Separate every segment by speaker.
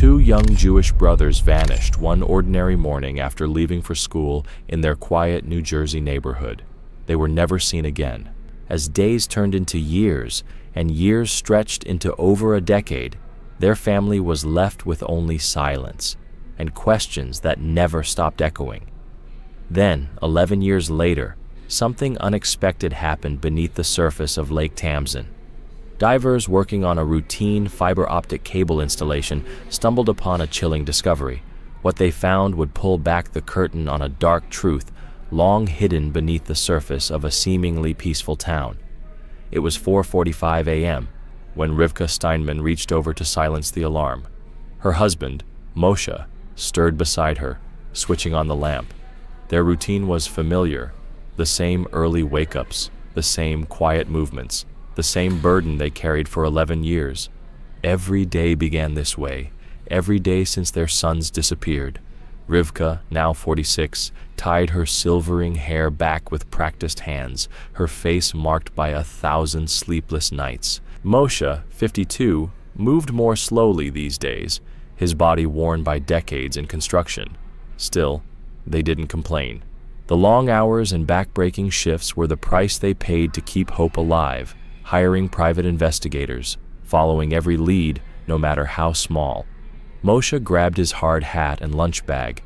Speaker 1: Two young Jewish brothers vanished one ordinary morning after leaving for school in their quiet New Jersey neighborhood. They were never seen again. As days turned into years, and years stretched into over a decade, their family was left with only silence and questions that never stopped echoing. Then, 11 years later, something unexpected happened beneath the surface of Lake Tamsen. Divers working on a routine fiber optic cable installation stumbled upon a chilling discovery. What they found would pull back the curtain on a dark truth long hidden beneath the surface of a seemingly peaceful town. It was 4:45 a.m. when Rivka Steinman reached over to silence the alarm. Her husband, Moshe, stirred beside her, switching on the lamp. Their routine was familiar, the same early wake-ups, the same quiet movements, the same burden they carried for 11 years. Every day began this way, every day since their sons disappeared. Rivka, now 46, tied her silvering hair back with practiced hands, her face marked by 1,000 sleepless nights. Moshe, 52, moved more slowly these days, his body worn by decades in construction. Still, they didn't complain. The long hours and back-breaking shifts were the price they paid to keep hope alive, hiring private investigators, following every lead, no matter how small. Moshe grabbed his hard hat and lunch bag.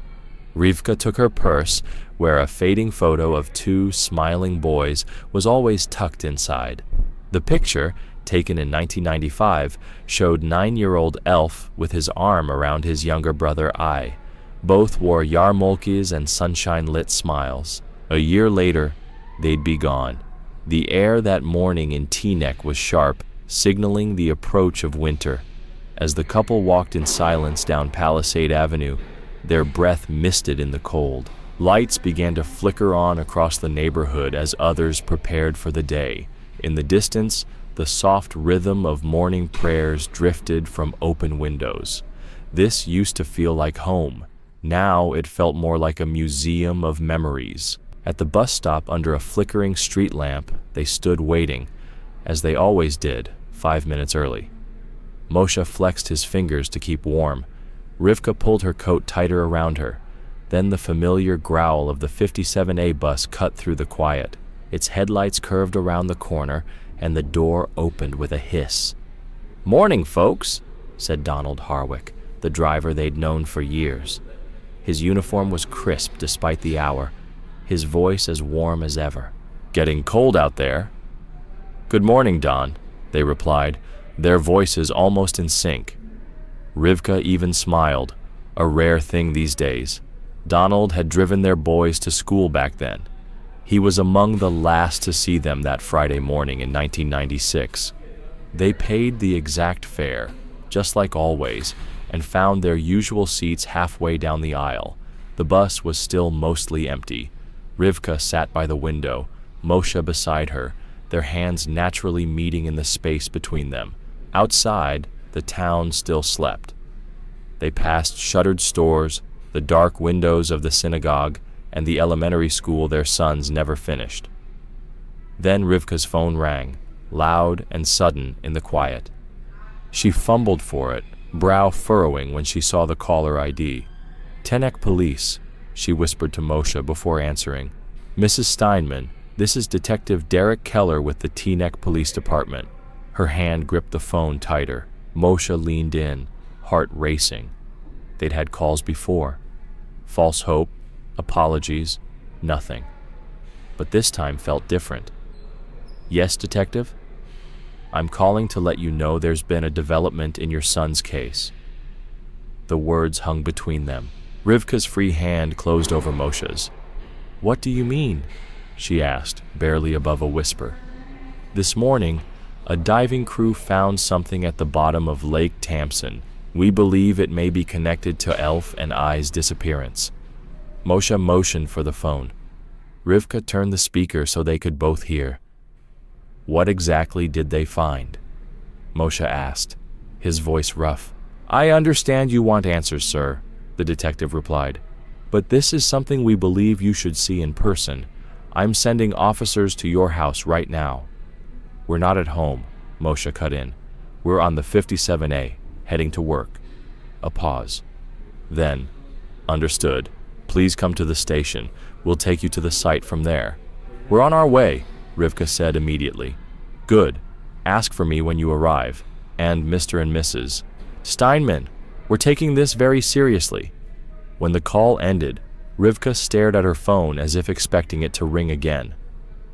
Speaker 1: Rivka took her purse, where a fading photo of two smiling boys was always tucked inside. The picture, taken in 1995, showed 9-year-old Elf with his arm around his younger brother Ai. Both wore yarmulkes and sunshine-lit smiles. A year later, they'd be gone. The air that morning in Teaneck was sharp, signaling the approach of winter. As the couple walked in silence down Palisade Avenue, their breath misted in the cold. Lights began to flicker on across the neighborhood as others prepared for the day. In the distance, the soft rhythm of morning prayers drifted from open windows. This used to feel like home. Now it felt more like a museum of memories. At the bus stop under a flickering street lamp, they stood waiting, as they always did, 5 minutes early. Moshe flexed his fingers to keep warm. Rivka pulled her coat tighter around her. Then the familiar growl of the 57A bus cut through the quiet. Its headlights curved around the corner, and the door opened with a hiss. "Morning, folks," said Donald Harwick, the driver they'd known for years. His uniform was crisp despite the hour, his voice as warm as ever. "Getting cold out there?" "Good morning, Don," they replied, their voices almost in sync. Rivka even smiled, a rare thing these days. Donald had driven their boys to school back then. He was among the last to see them that Friday morning in 1996. They paid the exact fare, just like always, and found their usual seats halfway down the aisle. The bus was still mostly empty. Rivka sat by the window, Moshe beside her, their hands naturally meeting in the space between them. Outside, the town still slept. They passed shuttered stores, the dark windows of the synagogue, and the elementary school their sons never finished. Then Rivka's phone rang, loud and sudden in the quiet. She fumbled for it, brow furrowing when she saw the caller ID. "Teaneck Police," she whispered to Moshe before answering. "Mrs. Steinman, this is Detective Derek Keller with the Teaneck Police Department." Her hand gripped the phone tighter. Moshe leaned in, heart racing. They'd had calls before. False hope, apologies, nothing. But this time felt different. "Yes, Detective? I'm calling to let you know there's been a development in your son's case." The words hung between them. Rivka's free hand closed over Moshe's. "What do you mean?" she asked, barely above a whisper. "This morning, a diving crew found something at the bottom of Lake Tamsen. We believe it may be connected to Elf and Ai's disappearance." Moshe motioned for the phone. Rivka turned the speaker so they could both hear. "What exactly did they find?" Moshe asked, his voice rough. "I understand you want answers, sir," the detective replied. "But this is something we believe you should see in person. I'm sending officers to your house right now." "We're not at home," Moshe cut in. "We're on the 57A, heading to work." A pause. Then, understood. Please come to the station. We'll take you to the site from there. We're on our way, Rivka said immediately. Good. Ask for me when you arrive. And Mr. and Mrs. Steinman, we're taking this very seriously. When the call ended, Rivka stared at her phone as if expecting it to ring again.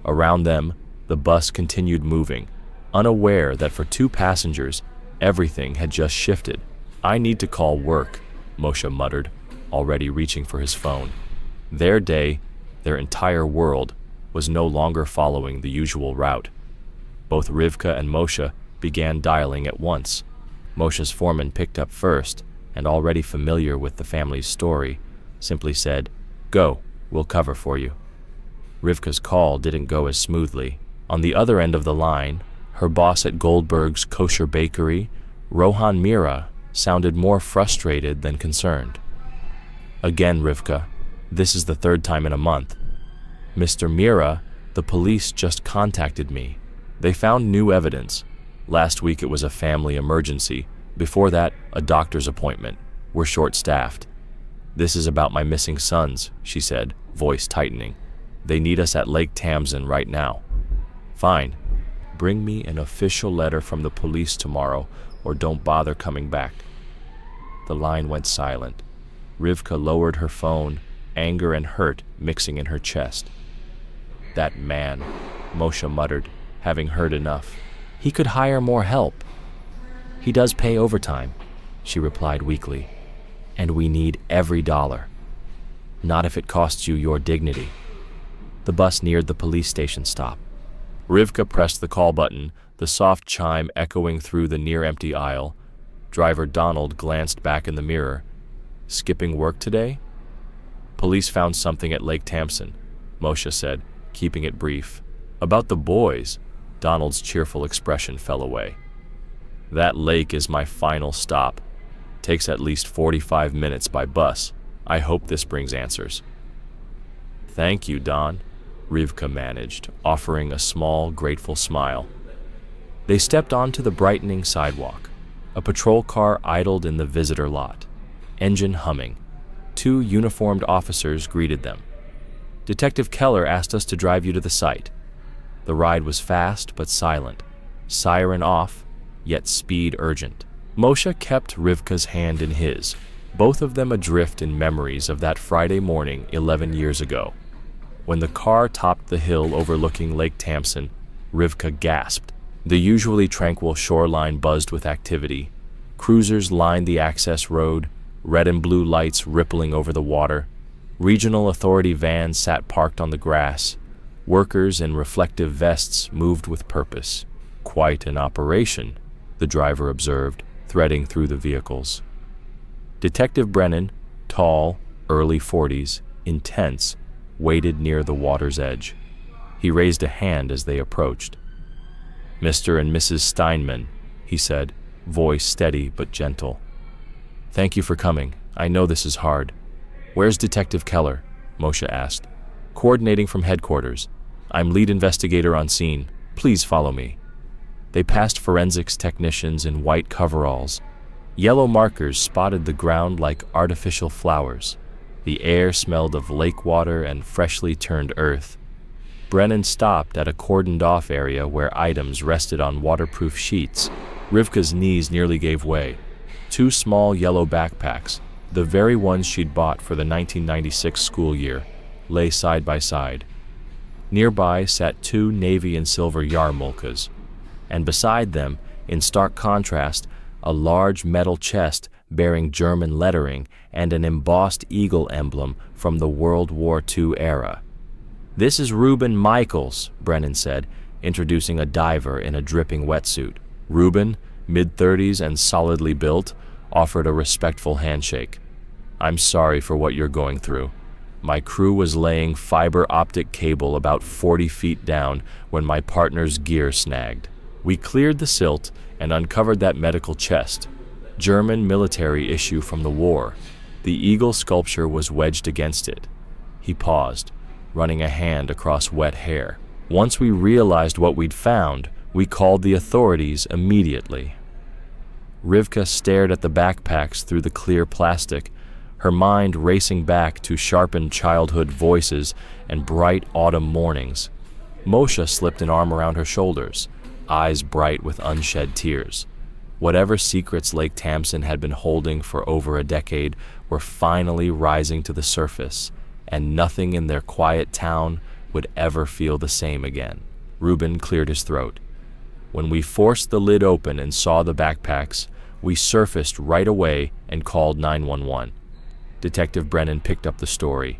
Speaker 1: Around them, the bus continued moving, unaware that for 2 passengers, everything had just shifted. I need to call work, Moshe muttered, already reaching for his phone. Their day, their entire world, was no longer following the usual route. Both Rivka and Moshe began dialing at once. Moshe's foreman picked up first, and already familiar with the family's story, simply said, "Go, we'll cover for you." Rivka's call didn't go as smoothly. On the other end of the line, her boss at Goldberg's Kosher Bakery, Rohan Mira, sounded more frustrated than concerned. Again, Rivka, this is the 3rd time in a month. Mr. Mira, the police just contacted me. They found new evidence. Last week it was a family emergency. Before that, a doctor's appointment. We're short-staffed. This is about my missing sons, she said, voice tightening. They need us at Lake Tamsin right now. Fine. Bring me an official letter from the police tomorrow, or don't bother coming back. The line went silent. Rivka lowered her phone, anger and hurt mixing in her chest. That man, Moshe muttered, having heard enough. He could hire more help. He does pay overtime, she replied weakly. And we need every dollar. Not if it costs you your dignity. The bus neared the police station stop. Rivka pressed the call button, the soft chime echoing through the near-empty aisle. Driver Donald glanced back in the mirror. Skipping work today? Police found something at Lake Tamsin, Moshe said, keeping it brief. About the boys, Donald's cheerful expression fell away. That lake is my final stop. Takes at least 45 minutes by bus. I hope this brings answers. Thank you, Don, Rivka managed, offering a small, grateful smile. They stepped onto the brightening sidewalk. A patrol car idled in the visitor lot, engine humming. 2 uniformed officers greeted them. Detective Keller asked us to drive you to the site. The ride was fast but silent, siren off, yet speed urgent. Moshe kept Rivka's hand in his, both of them adrift in memories of that Friday morning 11 years ago. When the car topped the hill overlooking Lake Tamsin, Rivka gasped. The usually tranquil shoreline buzzed with activity. Cruisers lined the access road, red and blue lights rippling over the water. Regional authority vans sat parked on the grass. Workers in reflective vests moved with purpose. Quite an operation, the driver observed, threading through the vehicles. Detective Brennan, tall, early 40s, intense, waited near the water's edge. He raised a hand as they approached. Mr. and Mrs. Steinman, he said, voice steady but gentle. Thank you for coming. I know this is hard. Where's Detective Keller? Moshe asked. Coordinating from headquarters. I'm lead investigator on scene. Please follow me. They passed forensics technicians in white coveralls. Yellow markers spotted the ground like artificial flowers. The air smelled of lake water and freshly turned earth. Brennan stopped at a cordoned-off area where items rested on waterproof sheets. Rivka's knees nearly gave way. 2 small yellow backpacks, the very ones she'd bought for the 1996 school year, lay side by side. Nearby sat 2 navy and silver yarmulkes, and beside them, in stark contrast, a large metal chest bearing German lettering and an embossed eagle emblem from the World War II era. This is Reuben Michaels, Brennan said, introducing a diver in a dripping wetsuit. Reuben, mid-30s and solidly built, offered a respectful handshake. I'm sorry for what you're going through. My crew was laying fiber optic cable about 40 feet down when my partner's gear snagged. We cleared the silt and uncovered that medical chest. German military issue from the war. The eagle sculpture was wedged against it. He paused, running a hand across wet hair. Once we realized what we'd found, we called the authorities immediately. Rivka stared at the backpacks through the clear plastic, her mind racing back to sharpened childhood voices and bright autumn mornings. Moshe slipped an arm around her shoulders, eyes bright with unshed tears. Whatever secrets Lake Tamsin had been holding for over a decade were finally rising to the surface, and nothing in their quiet town would ever feel the same again. Reuben cleared his throat. When we forced the lid open and saw the backpacks, we surfaced right away and called 911. Detective Brennan picked up the story.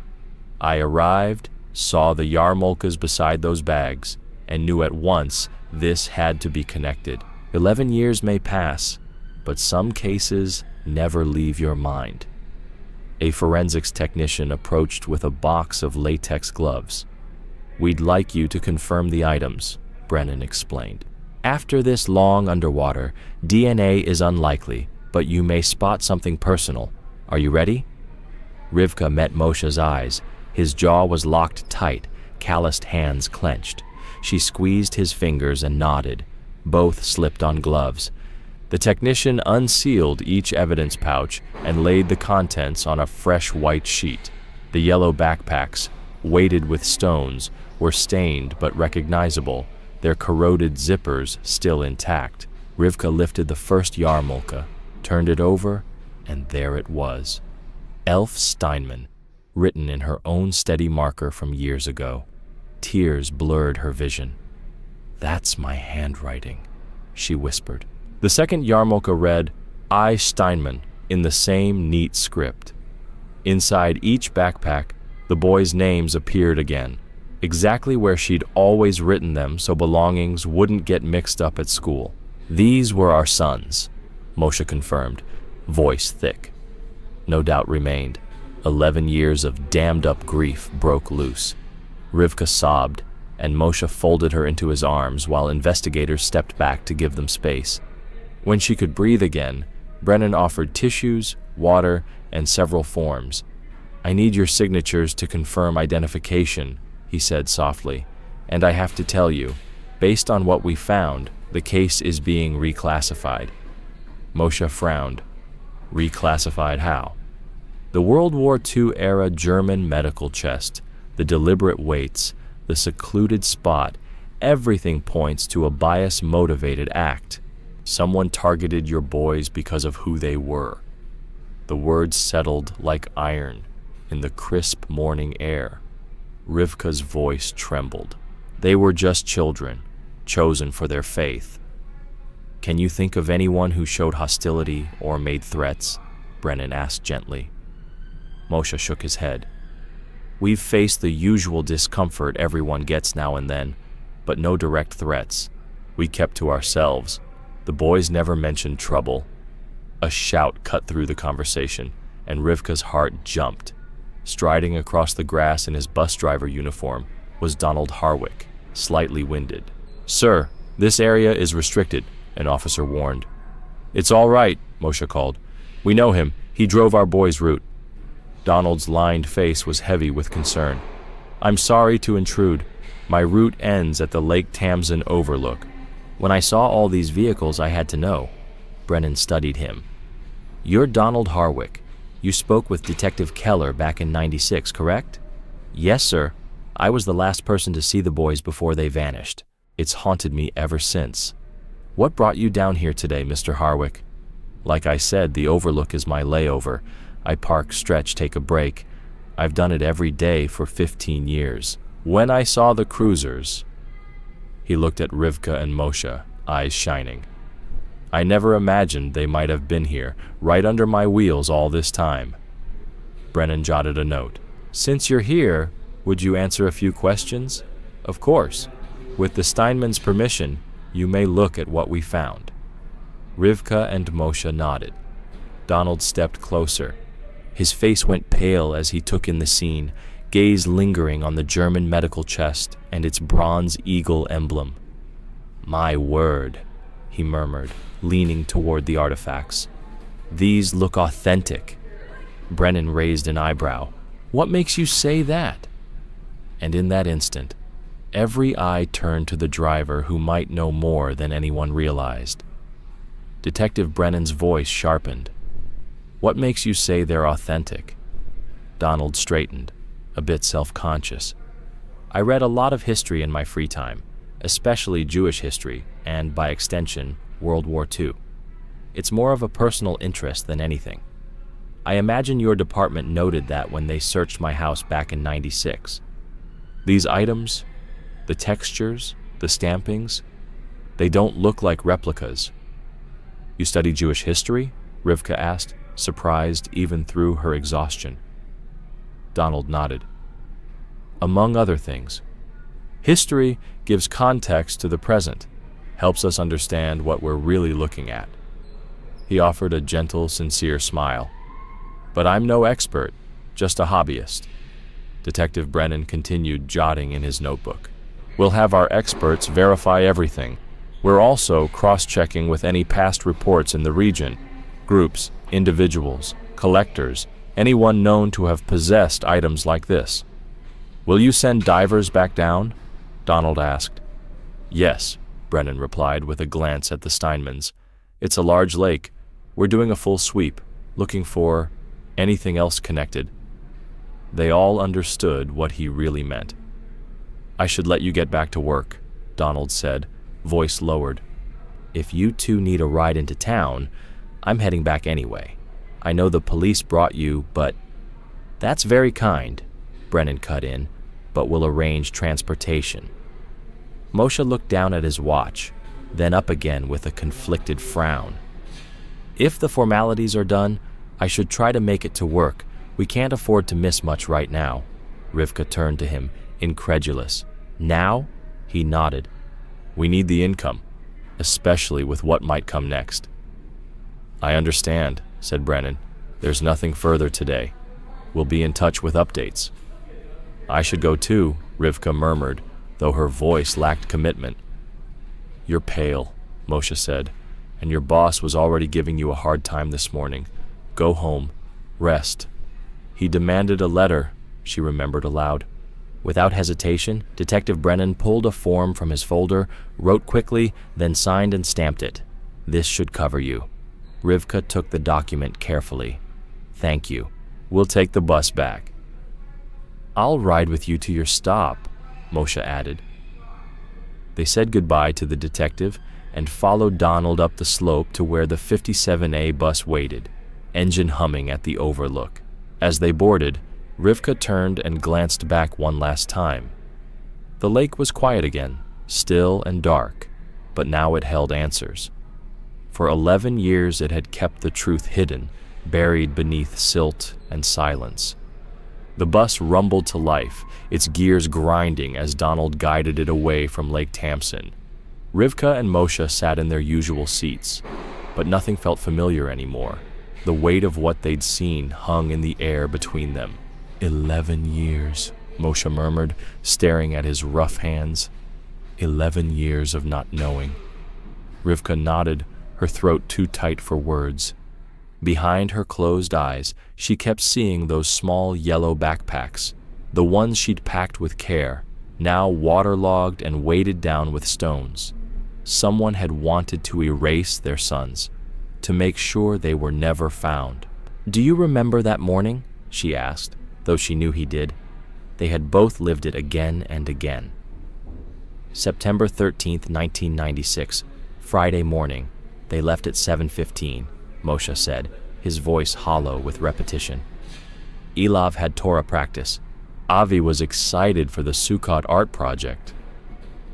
Speaker 1: I arrived, saw the yarmulkes beside those bags, and knew at once this had to be connected. 11 years may pass, but some cases never leave your mind. A forensics technician approached with a box of latex gloves. We'd like you to confirm the items, Brennan explained. After this long underwater, DNA is unlikely, but you may spot something personal. Are you ready? Rivka met Moshe's eyes. His jaw was locked tight, calloused hands clenched. She squeezed his fingers and nodded. Both slipped on gloves. The technician unsealed each evidence pouch and laid the contents on a fresh white sheet. The yellow backpacks, weighted with stones, were stained but recognizable, their corroded zippers still intact. Rivka lifted the first yarmulke, turned it over, and there it was. Elf Steinman, written in her own steady marker from years ago. Tears blurred her vision. That's my handwriting, she whispered. The second yarmulke read, I. Steinman, in the same neat script. Inside each backpack, the boys' names appeared again, exactly where she'd always written them so belongings wouldn't get mixed up at school. These were our sons, Moshe confirmed, voice thick. No doubt remained. 11 years of dammed-up grief broke loose. Rivka sobbed, and Moshe folded her into his arms while investigators stepped back to give them space. When she could breathe again, Brennan offered tissues, water, and several forms. I need your signatures to confirm identification, he said softly, and I have to tell you, based on what we found, the case is being reclassified. Moshe frowned. Reclassified how? The World War II-era German medical chest, the deliberate weights, the secluded spot, everything points to a bias-motivated act. Someone targeted your boys because of who they were. The words settled like iron in the crisp morning air. Rivka's voice trembled. They were just children, chosen for their faith. Can you think of anyone who showed hostility or made threats? Brennan asked gently. Moshe shook his head. We've faced the usual discomfort everyone gets now and then, but no direct threats. We kept to ourselves. The boys never mentioned trouble. A shout cut through the conversation, and Rivka's heart jumped. Striding across the grass in his bus driver uniform was Donald Harwick, slightly winded. Sir, this area is restricted, an officer warned. It's all right, Moshe called. We know him. He drove our boys' route. Donald's lined face was heavy with concern. I'm sorry to intrude. My route ends at the Lake Tamsin overlook. When I saw all these vehicles, I had to know. Brennan studied him. You're Donald Harwick. You spoke with Detective Keller back in '96, correct? Yes, sir. I was the last person to see the boys before they vanished. It's haunted me ever since. What brought you down here today, Mr. Harwick? Like I said, the overlook is my layover. I park, stretch, take a break. I've done it every day for 15 years. When I saw the cruisers, he looked at Rivka and Moshe, eyes shining. I never imagined they might have been here, right under my wheels all this time. Brennan jotted a note. Since you're here, would you answer a few questions? Of course. With the Steinman's permission, you may look at what we found. Rivka and Moshe nodded. Donald stepped closer. His face went pale as he took in the scene, gaze lingering on the German medical chest and its bronze eagle emblem. My word, he murmured, leaning toward the artifacts. These look authentic. Brennan raised an eyebrow. What makes you say that? And in that instant, every eye turned to the driver who might know more than anyone realized. Detective Brennan's voice sharpened. What makes you say they're authentic? Donald straightened, a bit self-conscious. I read a lot of history in my free time, especially Jewish history and, by extension, World War II. It's more of a personal interest than anything. I imagine your department noted that when they searched my house back in '96. These items, the textures, the stampings, they don't look like replicas. You study Jewish history? Rivka asked, surprised even through her exhaustion. Donald nodded. Among other things. History gives context to the present, helps us understand what we're really looking at. He offered a gentle, sincere smile. But I'm no expert, just a hobbyist. Detective Brennan continued jotting in his notebook. We'll have our experts verify everything. We're also cross-checking with any past reports in the region, groups, individuals, collectors, anyone known to have possessed items like this. Will you send divers back down? Donald asked. Yes, Brennan replied with a glance at the Steinmans. It's a large lake. We're doing a full sweep, looking for anything else connected. They all understood what he really meant. I should let you get back to work, Donald said, voice lowered. If you two need a ride into town, I'm heading back anyway. I know the police brought you, but... That's very kind, Brennan cut in, but we'll arrange transportation. Moshe looked down at his watch, then up again with a conflicted frown. If the formalities are done, I should try to make it to work. We can't afford to miss much right now. Rivka turned to him, incredulous. Now? He nodded. We need the income, especially with what might come next. I understand, said Brennan. There's nothing further today. We'll be in touch with updates. I should go too, Rivka murmured, though her voice lacked commitment. You're pale, Moshe said, and your boss was already giving you a hard time this morning. Go home. Rest. He demanded a letter, she remembered aloud. Without hesitation, Detective Brennan pulled a form from his folder, wrote quickly, then signed and stamped it. This should cover you. Rivka took the document carefully. Thank you. We'll take the bus back. I'll ride with you to your stop, Moshe added. They said goodbye to the detective and followed Donald up the slope to where the 57A bus waited, engine humming at the overlook. As they boarded, Rivka turned and glanced back one last time. The lake was quiet again, still and dark, but now it held answers. For 11 years it had kept the truth hidden, buried beneath silt and silence. The bus rumbled to life, its gears grinding as Donald guided it away from Lake Tamsin. Rivka and Moshe sat in their usual seats, but nothing felt familiar anymore. The weight of what they'd seen hung in the air between them. 11 years, Moshe murmured, staring at his rough hands. 11 years of not knowing. Rivka nodded, her throat too tight for words. Behind her closed eyes, she kept seeing those small yellow backpacks, the ones she'd packed with care, now waterlogged and weighted down with stones. Someone had wanted to erase their sons, to make sure they were never found. Do you remember that morning? She asked, though she knew he did. They had both lived it again and again. September 13th, 1996, Friday morning. They left at 7:15, Moshe said, his voice hollow with repetition. Elav had Torah practice. Avi was excited for the Sukkot art project.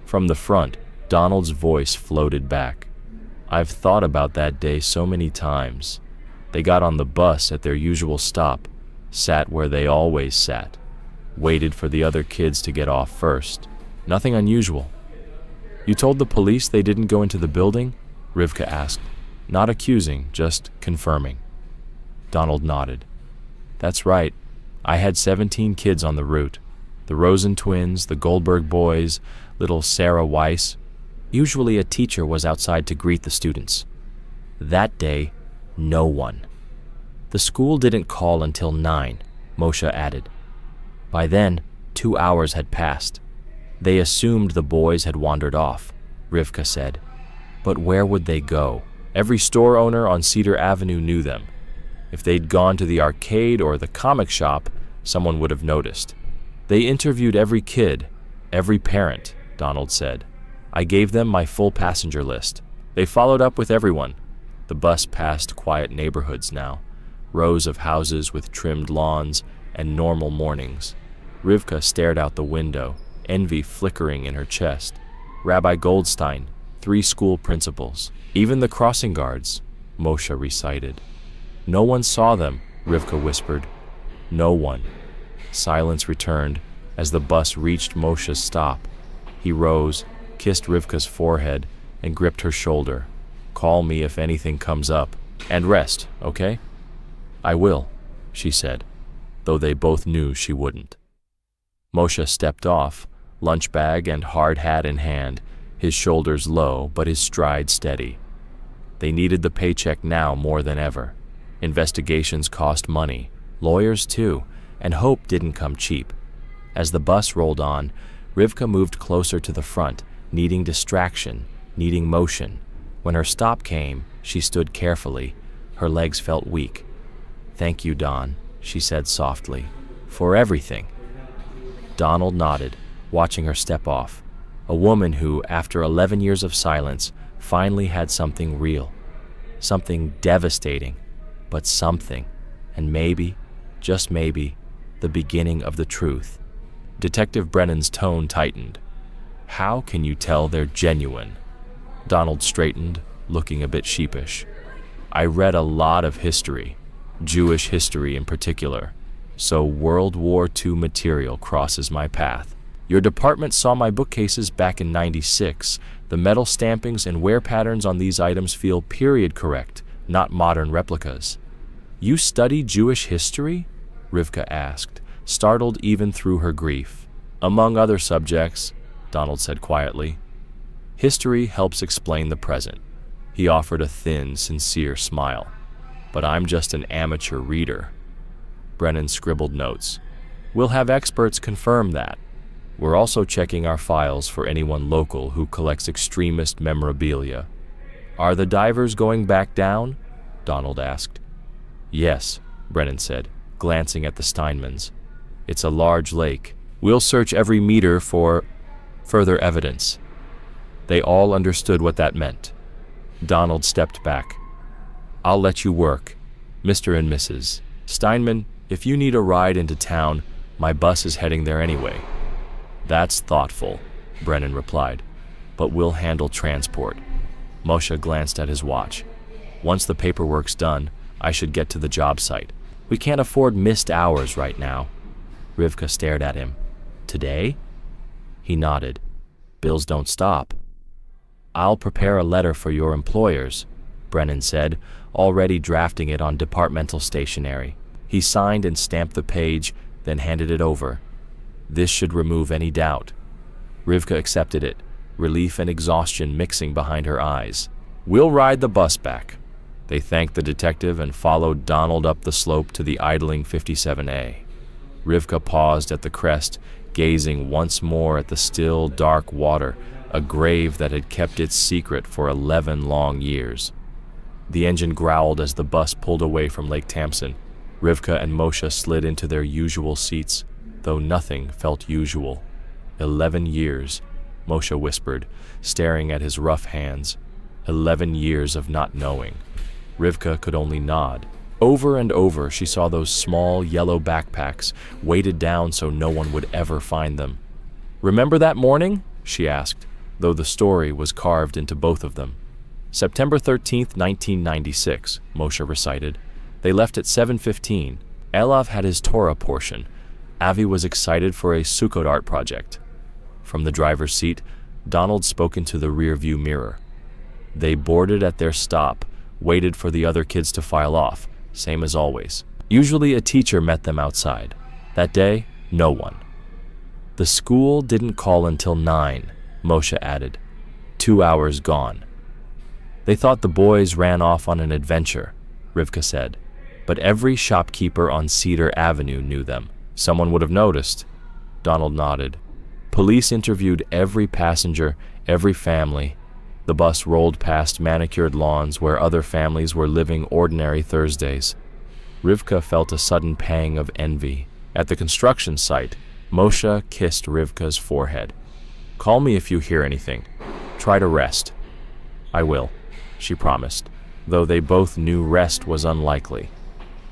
Speaker 1: From the front, Donald's voice floated back. I've thought about that day so many times. They got on the bus at their usual stop, sat where they always sat, waited for the other kids to get off first. Nothing unusual. You told the police they didn't go into the building? Rivka asked, not accusing, just confirming. Donald nodded. That's right. I had 17 kids on the route. The Rosen twins, the Goldberg boys, little Sarah Weiss. Usually a teacher was outside to greet the students. That day, no one. The school didn't call until 9, Moshe added. By then, 2 hours had passed. They assumed the boys had wandered off, Rivka said. But where would they go? Every store owner on Cedar Avenue knew them. If they'd gone to the arcade or the comic shop, someone would have noticed. They interviewed every kid, every parent, Donald said. I gave them my full passenger list. They followed up with everyone. The bus passed quiet neighborhoods now, rows of houses with trimmed lawns and normal mornings. Rivka stared out the window, envy flickering in her chest. Rabbi Goldstein, 3 school principals, even the crossing guards, Moshe recited. No one saw them, Rivka whispered. No one. Silence returned as the bus reached Moshe's stop. He rose, kissed Rivka's forehead, and gripped her shoulder. Call me if anything comes up. And rest, okay? I will, she said, though they both knew she wouldn't. Moshe stepped off, lunch bag and hard hat in hand, his shoulders low but his stride steady. They needed the paycheck now more than ever. Investigations cost money, lawyers too, and hope didn't come cheap. As the bus rolled on, Rivka moved closer to the front, needing distraction, needing motion. When her stop came, she stood carefully. Her legs felt weak. Thank you, Don, she said softly, for everything. Donald nodded, watching her step off. A woman who, after 11 years of silence, finally had something real. Something devastating, but something. And maybe, just maybe, the beginning of the truth. Detective Brennan's tone tightened. How can you tell they're genuine? Donald straightened, looking a bit sheepish. I read a lot of history, Jewish history in particular, so World War II material crosses my path. Your department saw my bookcases back in '96. The metal stampings and wear patterns on these items feel period correct, not modern replicas. You study Jewish history? Rivka asked, startled even through her grief. Among other subjects, Donald said quietly. History helps explain the present. He offered a thin, sincere smile. But I'm just an amateur reader. Brennan scribbled notes. We'll have experts confirm that. We're also checking our files for anyone local who collects extremist memorabilia. Are the divers going back down? Donald asked. Yes, Brennan said, glancing at the Steinmans. It's a large lake. We'll search every meter for further evidence. They all understood what that meant. Donald stepped back. I'll let you work, Mr. and Mrs. Steinman, if you need a ride into town, my bus is heading there anyway. That's thoughtful, Brennan replied, but we'll handle transport. Moshe glanced at his watch. Once the paperwork's done, I should get to the job site. We can't afford missed hours right now. Rivka stared at him. Today? He nodded. Bills don't stop. I'll prepare a letter for your employers, Brennan said, already drafting it on departmental stationery. He signed and stamped the page, then handed it over. This should remove any doubt. Rivka accepted it, relief and exhaustion mixing behind her eyes. We'll ride the bus back. They thanked the detective and followed Donald up the slope to the idling 57A. Rivka paused at the crest, gazing once more at the still, dark water, a grave that had kept its secret for 11 long years. The engine growled as the bus pulled away from Lake Tamsin. Rivka and Moshe slid into their usual seats, though nothing felt usual. 11 years, Moshe whispered, staring at his rough hands. 11 years of not knowing. Rivka could only nod. Over and over she saw those small yellow backpacks, weighted down so no one would ever find them. Remember that morning? She asked, though the story was carved into both of them. September 13th, 1996, Moshe recited. They left at 7:15. Elav had his Torah portion. Avi was excited for a Sukkot art project. From the driver's seat, Donald spoke into the rear-view mirror. They boarded at their stop, waited for the other kids to file off, same as always. Usually a teacher met them outside. That day, no one. The school didn't call until 9, Moshe added. 2 hours gone. They thought the boys ran off on an adventure, Rivka said, but every shopkeeper on Cedar Avenue knew them. Someone would have noticed. Donald nodded. Police interviewed every passenger, every family. The bus rolled past manicured lawns where other families were living ordinary Thursdays. Rivka felt a sudden pang of envy. At the construction site, Moshe kissed Rivka's forehead. "Call me if you hear anything. Try to rest." "I will," she promised, though they both knew rest was unlikely.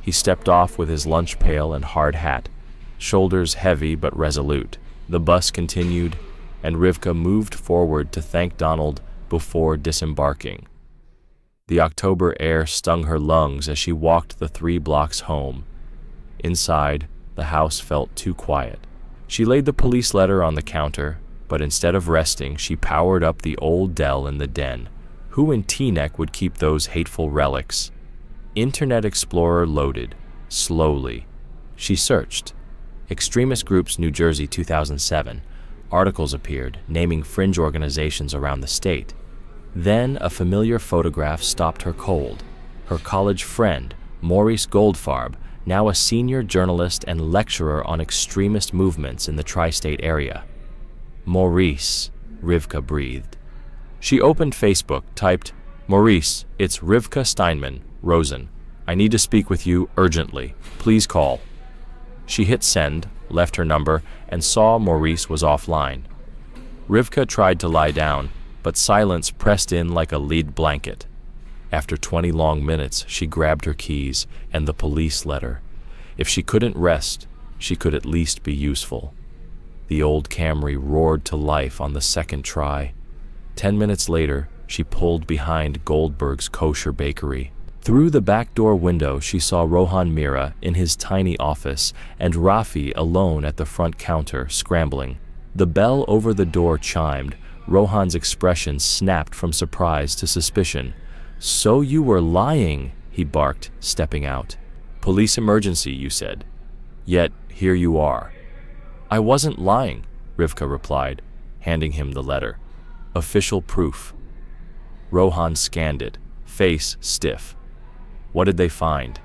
Speaker 1: He stepped off with his lunch pail and hard hat, shoulders heavy but resolute. The bus continued, and Rivka moved forward to thank Donald before disembarking. The October air stung her lungs as she walked the 3 blocks home. Inside, the house felt too quiet. She laid the police letter on the counter, but instead of resting, she powered up the old Dell in the den. Who in Teaneck would keep those hateful relics? Internet Explorer loaded, slowly. She searched. Extremist Groups New Jersey 2007. Articles appeared, naming fringe organizations around the state. Then a familiar photograph stopped her cold. Her college friend, Maurice Goldfarb, now a senior journalist and lecturer on extremist movements in the tri-state area. Maurice, Rivka breathed. She opened Facebook, typed, "Maurice, it's Rivka Steinman, Rosen. I need to speak with you urgently. Please call." She hit send, left her number, and saw Maurice was offline. Rivka tried to lie down, but silence pressed in like a lead blanket. After 20 long minutes, she grabbed her keys and the police letter. If she couldn't rest, she could at least be useful. The old Camry roared to life on the second try. 10 minutes later, she pulled behind Goldberg's Kosher Bakery. Through the back door window, she saw Rohan Mira in his tiny office and Rafi alone at the front counter, scrambling. The bell over the door chimed. Rohan's expression snapped from surprise to suspicion. "So you were lying," he barked, stepping out. "Police emergency, you said. Yet here you are." "I wasn't lying," Rivka replied, handing him the letter. "Official proof." Rohan scanned it, face stiff. What did they find?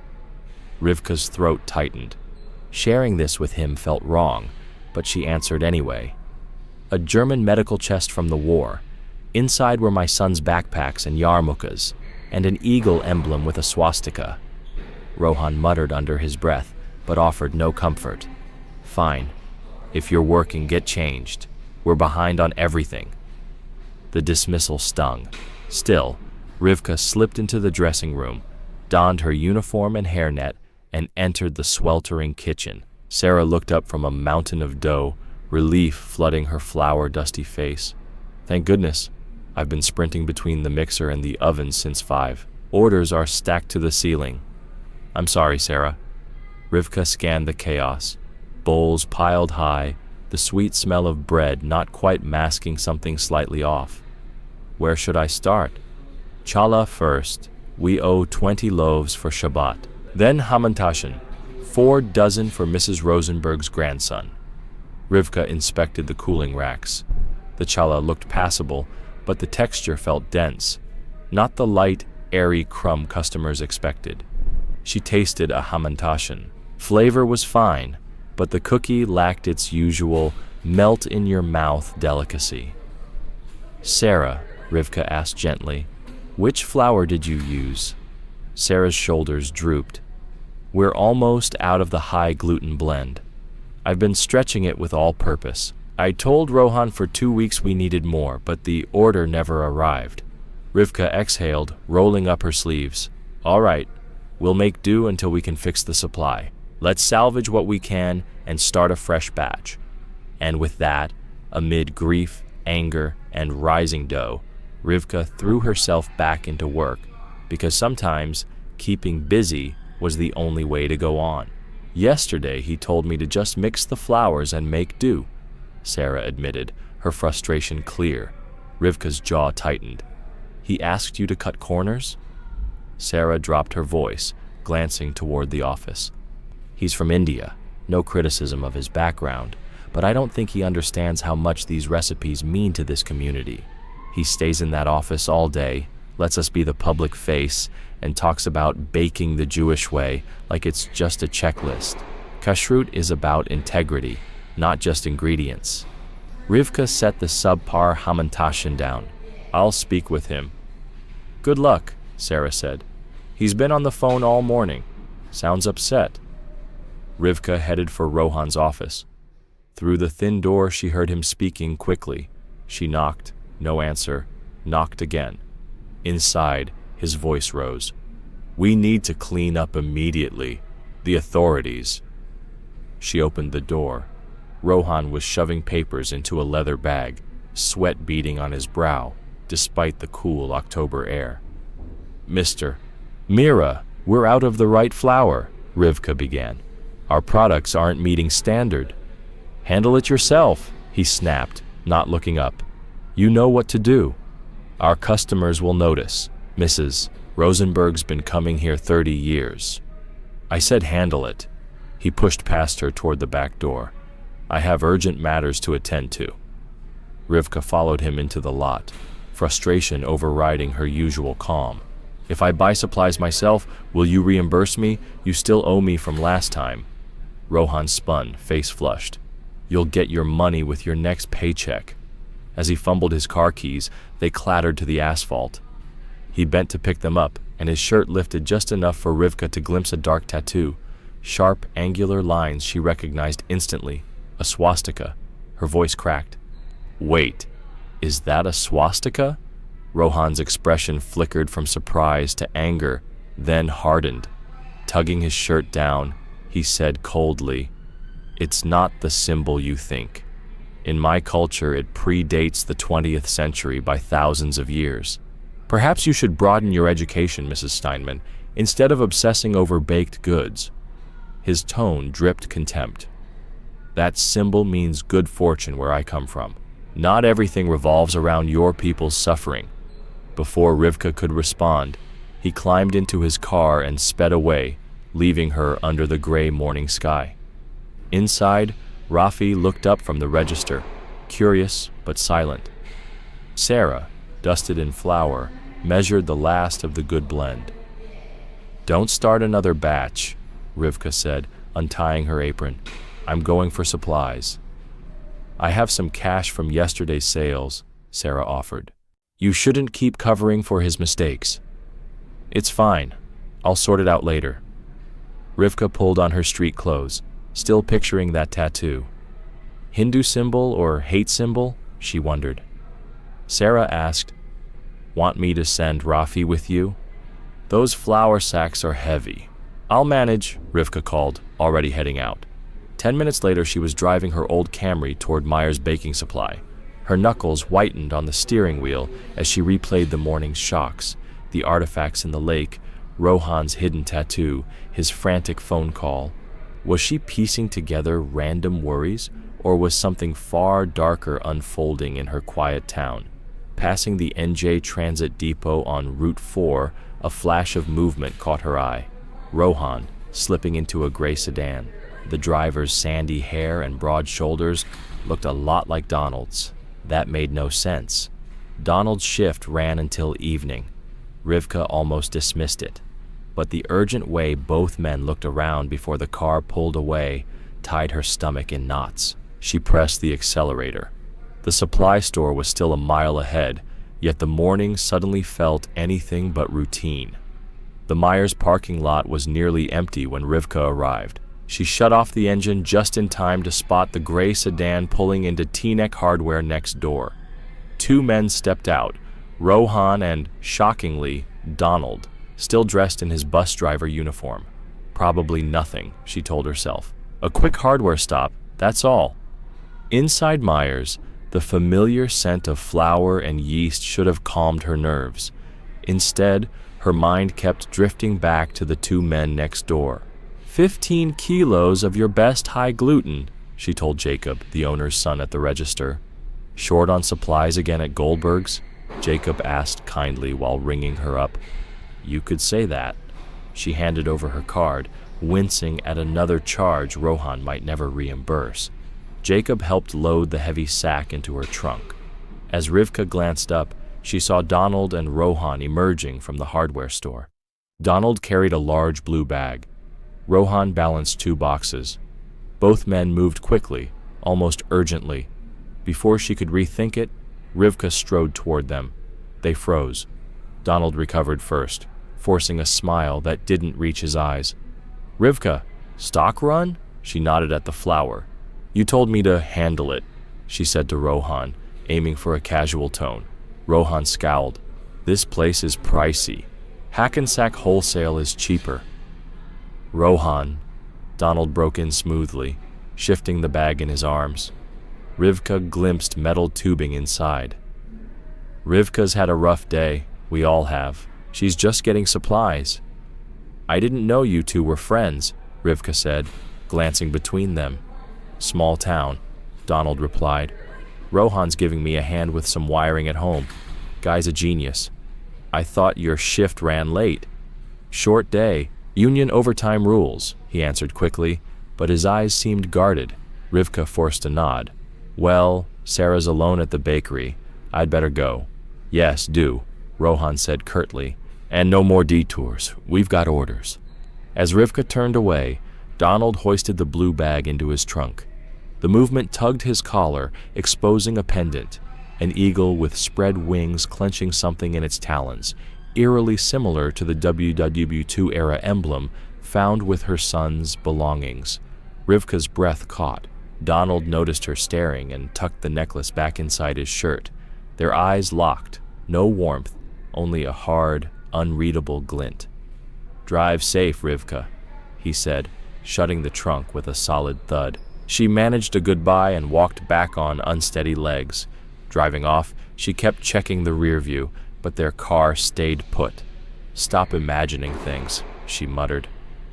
Speaker 1: Rivka's throat tightened. Sharing this with him felt wrong, but she answered anyway. "A German medical chest from the war. Inside were my son's backpacks and yarmulkes, and an eagle emblem with a swastika." Rohan muttered under his breath, but offered no comfort. "Fine. If you're working, get changed. We're behind on everything." The dismissal stung. Still, Rivka slipped into the dressing room, donned her uniform and hairnet, and entered the sweltering kitchen. Sarah looked up from a mountain of dough, relief flooding her flour-dusty face. "Thank goodness. I've been sprinting between the mixer and the oven since 5. Orders are stacked to the ceiling." "I'm sorry, Sarah." Rivka scanned the chaos. Bowls piled high, the sweet smell of bread not quite masking something slightly off. "Where should I start?" "Challah first. We owe 20 loaves for Shabbat. Then Hamantashen, 4 dozen for Mrs. Rosenberg's grandson." Rivka inspected the cooling racks. The challah looked passable, but the texture felt dense, not the light, airy crumb customers expected. She tasted a Hamantashen. Flavor was fine, but the cookie lacked its usual melt-in-your-mouth delicacy. "Sarah," Rivka asked gently, "which flour did you use?" Sarah's shoulders drooped. "We're almost out of the high gluten blend. I've been stretching it with all purpose. I told Rohan for 2 weeks we needed more, but the order never arrived." Rivka exhaled, rolling up her sleeves. "All right, we'll make do until we can fix the supply. Let's salvage what we can and start a fresh batch." And with that, amid grief, anger, and rising dough, Rivka threw herself back into work, because sometimes keeping busy was the only way to go on. "Yesterday he told me to just mix the flours and make do," Sarah admitted, her frustration clear. Rivka's jaw tightened. "He asked you to cut corners?" Sarah dropped her voice, glancing toward the office. "He's from India. No criticism of his background, but I don't think he understands how much these recipes mean to this community. He stays in that office all day, lets us be the public face, and talks about baking the Jewish way like it's just a checklist. Kashrut is about integrity, not just ingredients." Rivka set the subpar Hamantashen down. I'll speak with him. Good luck, Sarah said. He's been on the phone all morning. Sounds upset. Rivka headed for Rohan's office. Through the thin door, she heard him speaking quickly. She knocked, no answer, knocked again. Inside, his voice rose. We need to clean up immediately. The authorities. She opened the door. Rohan was shoving papers into a leather bag, sweat beading on his brow, despite the cool October air. Mira, we're out of the right flour, Rivka began. Our products aren't meeting standard. Handle it yourself, he snapped, not looking up. You know what to do. Our customers will notice. Mrs. Rosenberg's been coming here 30 years. I said handle it. He pushed past her toward the back door. I have urgent matters to attend to. Rivka followed him into the lot, frustration overriding her usual calm. If I buy supplies myself, will you reimburse me? You still owe me from last time. Rohan spun, face flushed. You'll get your money with your next paycheck. As he fumbled his car keys, they clattered to the asphalt. He bent to pick them up, and his shirt lifted just enough for Rivka to glimpse a dark tattoo. Sharp, angular lines she recognized instantly. A swastika. Her voice cracked. Wait, is that a swastika? Rohan's expression flickered from surprise to anger, then hardened. Tugging his shirt down, he said coldly, It's not the symbol you think. In my culture, it predates the 20th century by thousands of years. Perhaps you should broaden your education, Mrs. Steinman, instead of obsessing over baked goods. His tone dripped contempt. That symbol means good fortune where I come from. Not everything revolves around your people's suffering. Before Rivka could respond, he climbed into his car and sped away, leaving her under the gray morning sky. Inside, Rafi looked up from the register, curious but silent. Sarah, dusted in flour, measured the last of the good blend. Don't start another batch, Rivka said, untying her apron. I'm going for supplies. I have some cash from yesterday's sales, Sarah offered. You shouldn't keep covering for his mistakes. It's fine. I'll sort it out later. Rivka pulled on her street clothes, still picturing that tattoo. Hindu symbol or hate symbol? She wondered. Sarah asked, Want me to send Rafi with you? Those flour sacks are heavy. I'll manage, Rivka called, already heading out. 10 minutes later, she was driving her old Camry toward Myers Baking Supply. Her knuckles whitened on the steering wheel as she replayed the morning's shocks, the artifacts in the lake, Rohan's hidden tattoo, his frantic phone call. Was she piecing together random worries, or was something far darker unfolding in her quiet town? Passing the NJ Transit Depot on Route 4, a flash of movement caught her eye. Rohan, slipping into a gray sedan. The driver's sandy hair and broad shoulders looked a lot like Donald's. That made no sense. Donald's shift ran until evening. Rivka almost dismissed it. But the urgent way both men looked around before the car pulled away tied her stomach in knots. She pressed the accelerator. The supply store was still a mile ahead, yet the morning suddenly felt anything but routine. The Myers parking lot was nearly empty when Rivka arrived. She shut off the engine just in time to spot the gray sedan pulling into Teaneck Hardware next door. Two men stepped out, Rohan and, shockingly, Donald, still dressed in his bus driver uniform. Probably nothing, she told herself. A quick hardware stop, that's all. Inside Myers, the familiar scent of flour and yeast should have calmed her nerves. Instead, her mind kept drifting back to the two men next door. 15 kilos of your best high gluten, she told Jacob, the owner's son at the register. Short on supplies again at Goldberg's? Jacob asked kindly while ringing her up. You could say that. She handed over her card, wincing at another charge Rohan might never reimburse. Jacob helped load the heavy sack into her trunk. As Rivka glanced up, she saw Donald and Rohan emerging from the hardware store. Donald carried a large blue bag. Rohan balanced 2 boxes. Both men moved quickly, almost urgently. Before she could rethink it, Rivka strode toward them. They froze. Donald recovered first, forcing a smile that didn't reach his eyes. "Rivka, stock run?" She nodded at the flower. "You told me to handle it," she said to Rohan, aiming for a casual tone. Rohan scowled. "This place is pricey. Hackensack Wholesale is cheaper." "Rohan," Donald broke in smoothly, shifting the bag in his arms. Rivka glimpsed metal tubing inside. "Rivka's had a rough day. We all have. She's just getting supplies." "I didn't know you two were friends," Rivka said, glancing between them. "Small town," Donald replied. "Rohan's giving me a hand with some wiring at home. Guy's a genius." "I thought your shift ran late." "Short day. Union overtime rules," he answered quickly, but his eyes seemed guarded. Rivka forced a nod. "Well, Sarah's alone at the bakery. I'd better go." "Yes, do," Rohan said curtly. "And no more detours. We've got orders." As Rivka turned away, Donald hoisted the blue bag into his trunk. The movement tugged his collar, exposing a pendant, an eagle with spread wings clenching something in its talons, eerily similar to the WW2-era emblem found with her son's belongings. Rivka's breath caught. Donald noticed her staring and tucked the necklace back inside his shirt. Their eyes locked, no warmth, only a hard, unreadable glint. "Drive safe, Rivka," he said, shutting the trunk with a solid thud. She managed a goodbye and walked back on unsteady legs. Driving off, she kept checking the rear view, but their car stayed put. "Stop imagining things," she muttered.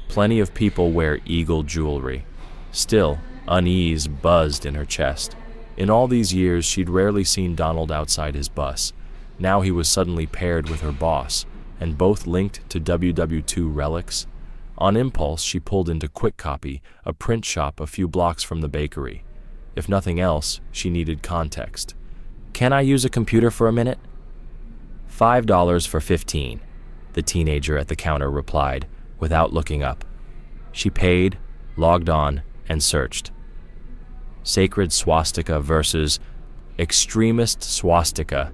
Speaker 1: Plenty of people wear eagle jewelry. Still, unease buzzed in her chest. In all these years, she'd rarely seen Donald outside his bus. Now he was suddenly paired with her boss, and both linked to WW2 relics. On impulse, she pulled into Quick Copy, a print shop a few blocks from the bakery. If nothing else, she needed context. "Can I use a computer for a minute?" $5 for 15, the teenager at the counter replied, without looking up. She paid, logged on, and searched. Sacred Swastika versus Extremist Swastika.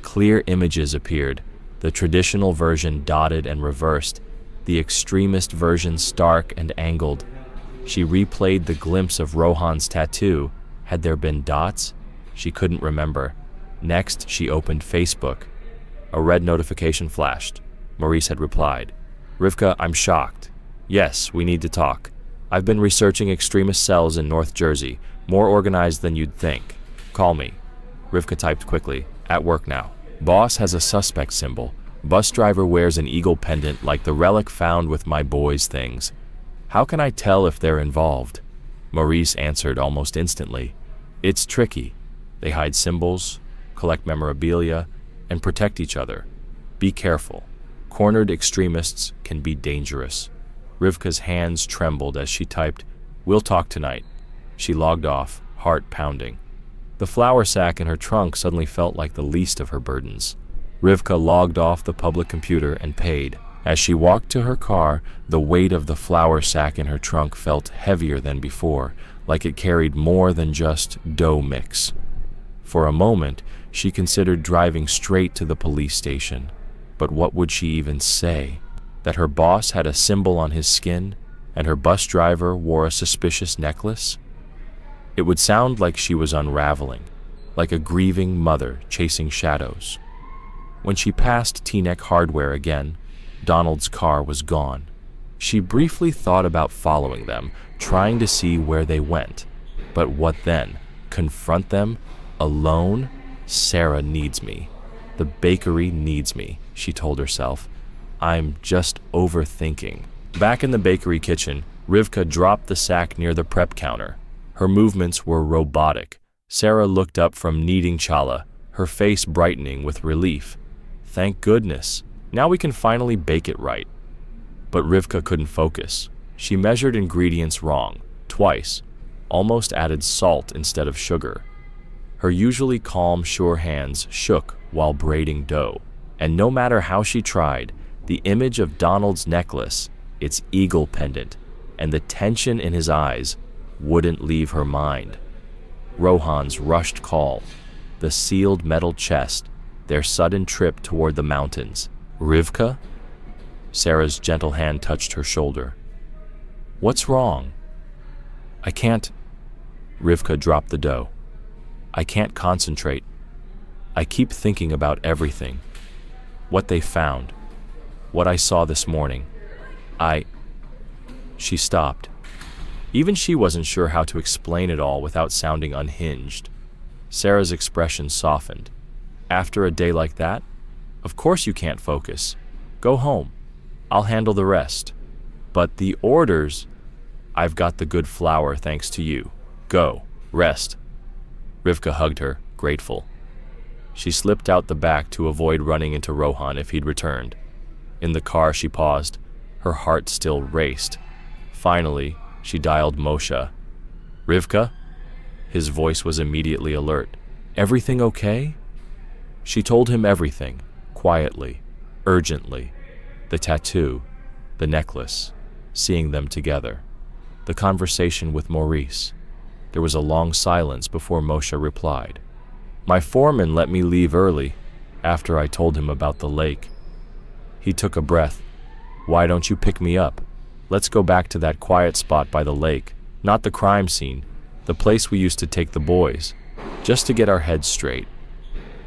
Speaker 1: Clear images appeared, the traditional version dotted and reversed, the extremist version stark and angled. She replayed the glimpse of Rohan's tattoo. Had there been dots? She couldn't remember. Next, she opened Facebook. A red notification flashed. Maurice had replied. "Rivka, I'm shocked. Yes, we need to talk. I've been researching extremist cells in North Jersey, more organized than you'd think. Call me." Rivka typed quickly. "At work now. Boss has a suspect symbol. Bus driver wears an eagle pendant like the relic found with my boys' things. How can I tell if they're involved?" Maurice answered almost instantly. "It's tricky. They hide symbols, collect memorabilia, and protect each other. Be careful. Cornered extremists can be dangerous." Rivka's hands trembled as she typed, "We'll talk tonight." She logged off, heart pounding. The flour sack in her trunk suddenly felt like the least of her burdens. Rivka logged off the public computer and paid. As she walked to her car, the weight of the flour sack in her trunk felt heavier than before, like it carried more than just dough mix. For a moment, she considered driving straight to the police station. But what would she even say? That her boss had a symbol on his skin, and her bus driver wore a suspicious necklace? It would sound like she was unraveling, like a grieving mother chasing shadows. When she passed Teaneck Hardware again, Donald's car was gone. She briefly thought about following them, trying to see where they went. But what then? Confront them? Alone? Sarah needs me. The bakery needs me, she told herself. I'm just overthinking. Back in the bakery kitchen, Rivka dropped the sack near the prep counter. Her movements were robotic. Sarah looked up from kneading challah, her face brightening with relief. Thank goodness. Now we can finally bake it right. But Rivka couldn't focus. She measured ingredients wrong, twice, almost added salt instead of sugar. Her usually calm, sure hands shook while braiding dough. And no matter how she tried, the image of Donald's necklace, its eagle pendant, and the tension in his eyes wouldn't leave her mind. Rohan's rushed call, the sealed metal chest, their sudden trip toward the mountains. Rivka? Sarah's gentle hand touched her shoulder. What's wrong? I can't. Rivka dropped the dough. I can't concentrate. I keep thinking about everything. What they found. What I saw this morning. She stopped. Even she wasn't sure how to explain it all without sounding unhinged. Sarah's expression softened. After a day like that? Of course you can't focus. Go home. I'll handle the rest. But the orders... I've got the good flour thanks to you. Go. Rest. Rivka hugged her, grateful. She slipped out the back to avoid running into Rohan if he'd returned. In the car she paused. Her heart still raced. Finally, she dialed Moshe. Rivka? His voice was immediately alert. Everything okay? She told him everything, quietly, urgently. The tattoo, the necklace, seeing them together. The conversation with Maurice. There was a long silence before Moshe replied. My foreman let me leave early, after I told him about the lake. He took a breath. Why don't you pick me up? Let's go back to that quiet spot by the lake, not the crime scene, the place we used to take the boys, just to get our heads straight.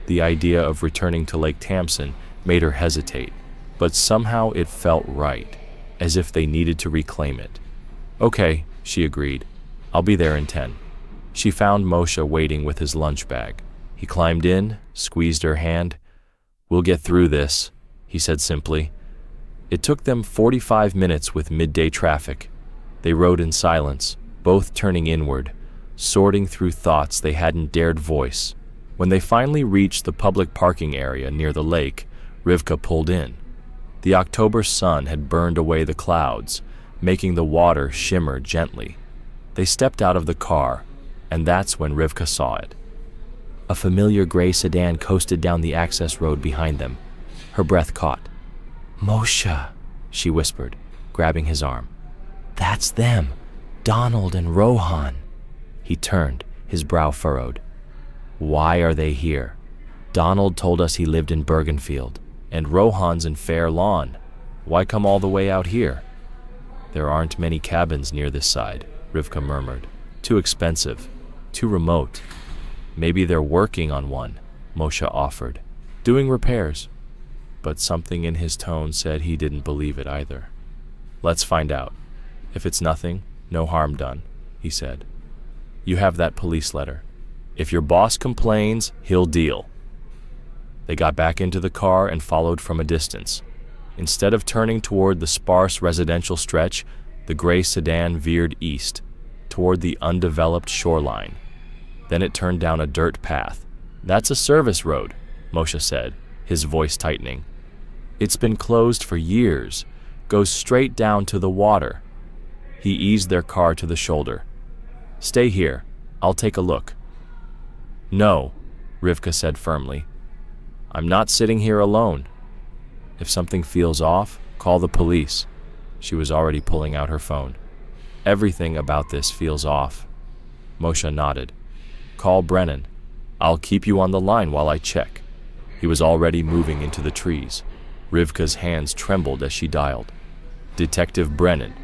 Speaker 1: The idea of returning to Lake Tamsin made her hesitate, but somehow it felt right, as if they needed to reclaim it. Okay, she agreed. I'll be there in 10. She found Moshe waiting with his lunch bag. He climbed in, squeezed her hand. We'll get through this, he said simply. It took them 45 minutes with midday traffic. They rode in silence, both turning inward, sorting through thoughts they hadn't dared voice. When they finally reached the public parking area near the lake, Rivka pulled in. The October sun had burned away the clouds, making the water shimmer gently. They stepped out of the car, and that's when Rivka saw it. A familiar gray sedan coasted down the access road behind them. Her breath caught. Moshe, she whispered, grabbing his arm. That's them, Donald and Rohan. He turned, his brow furrowed. Why are they here? Donald told us he lived in Bergenfield, and Rohan's in Fair Lawn. Why come all the way out here? There aren't many cabins near this side, Rivka murmured. Too expensive, too remote. Maybe they're working on one, Moshe offered. Doing repairs. But something in his tone said he didn't believe it either. Let's find out. If it's nothing, no harm done, he said. You have that police letter. If your boss complains, he'll deal. They got back into the car and followed from a distance. Instead of turning toward the sparse residential stretch, the gray sedan veered east, toward the undeveloped shoreline. Then it turned down a dirt path. That's a service road, Moshe said, his voice tightening. It's been closed for years, goes straight down to the water. He eased their car to the shoulder. Stay here, I'll take a look. No, Rivka said firmly. I'm not sitting here alone. If something feels off, call the police. She was already pulling out her phone. Everything about this feels off. Moshe nodded. Call Brennan. I'll keep you on the line while I check. He was already moving into the trees. Rivka's hands trembled as she dialed. Detective Brennan,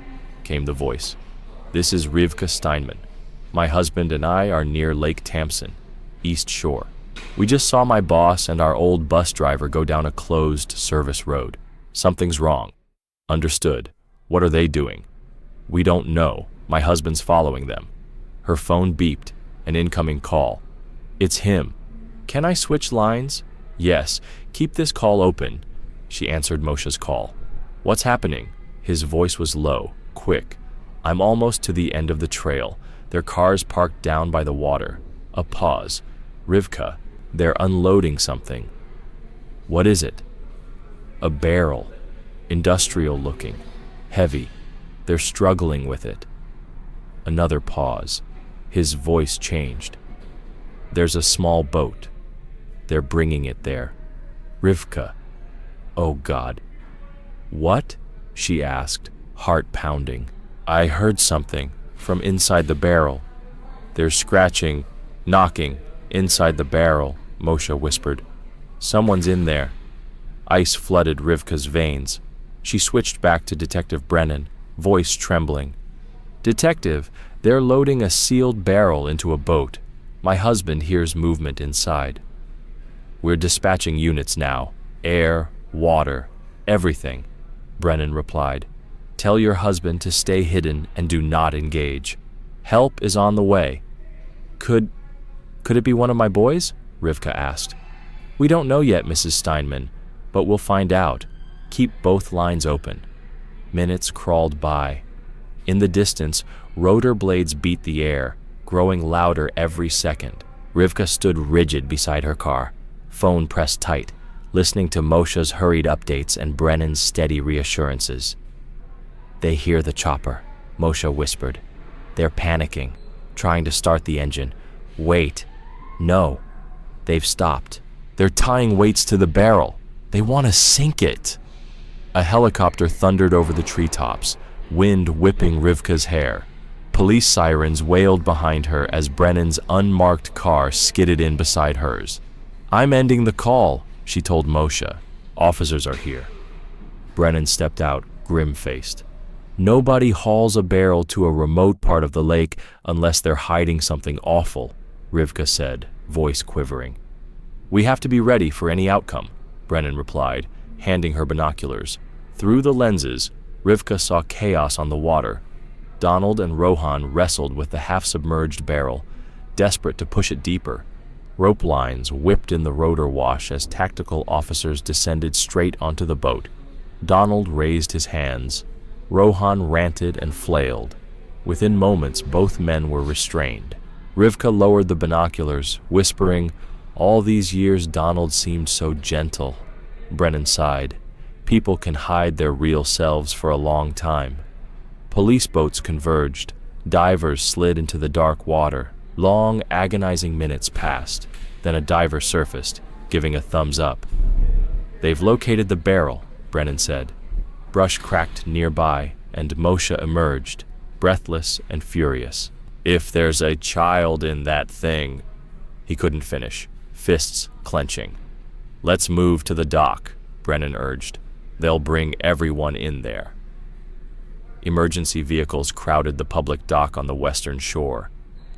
Speaker 1: came the voice. This is Rivka Steinman. My husband and I are near Lake Tamsin, East Shore. We just saw my boss and our old bus driver go down a closed service road. Something's wrong. Understood. What are they doing? We don't know. My husband's following them. Her phone beeped. An incoming call. It's him. Can I switch lines? Yes. Keep this call open. She answered Moshe's call. What's happening? His voice was low, quick. I'm almost to the end of the trail. Their cars parked down by the water. A pause. Rivka, they're unloading something. What is it? A barrel. Industrial looking. Heavy. They're struggling with it. Another pause. His voice changed. There's a small boat. They're bringing it there. Rivka. Oh God. What? She asked, heart pounding. I heard something from inside the barrel. They're scratching, knocking, inside the barrel, Moshe whispered. Someone's in there. Ice flooded Rivka's veins. She switched back to Detective Brennan, voice trembling. "Detective, they're loading a sealed barrel into a boat. My husband hears movement inside." "We're dispatching units now. Air, water, everything," Brennan replied. "Tell your husband to stay hidden and do not engage. Help is on the way." Could it be one of my boys?" Rivka asked. "We don't know yet, Mrs. Steinman, but we'll find out. Keep both lines open." Minutes crawled by. In the distance, rotor blades beat the air, growing louder every second. Rivka stood rigid beside her car, phone pressed tight, listening to Moshe's hurried updates and Brennan's steady reassurances. "They hear the chopper," Moshe whispered. "They're panicking, trying to start the engine. Wait. No. They've stopped. They're tying weights to the barrel. They want to sink it." A helicopter thundered over the treetops, wind whipping Rivka's hair. Police sirens wailed behind her as Brennan's unmarked car skidded in beside hers. "I'm ending the call," she told Moshe. "Officers are here." Brennan stepped out, grim-faced. "Nobody hauls a barrel to a remote part of the lake unless they're hiding something awful," Rivka said, voice quivering. "We have to be ready for any outcome," Brennan replied, handing her binoculars. Through the lenses, Rivka saw chaos on the water. Donald and Rohan wrestled with the half-submerged barrel, desperate to push it deeper. Rope lines whipped in the rotor wash as tactical officers descended straight onto the boat. Donald raised his hands. Rohan ranted and flailed. Within moments, both men were restrained. Rivka lowered the binoculars, whispering, "All these years Donald seemed so gentle." Brennan sighed. "People can hide their real selves for a long time." Police boats converged. Divers slid into the dark water. Long, agonizing minutes passed. Then a diver surfaced, giving a thumbs up. "They've located the barrel," Brennan said. Brush cracked nearby, and Moshe emerged, breathless and furious. "If there's a child in that thing..." He couldn't finish, fists clenching. "Let's move to the dock," Brennan urged. "They'll bring everyone in there." Emergency vehicles crowded the public dock on the western shore.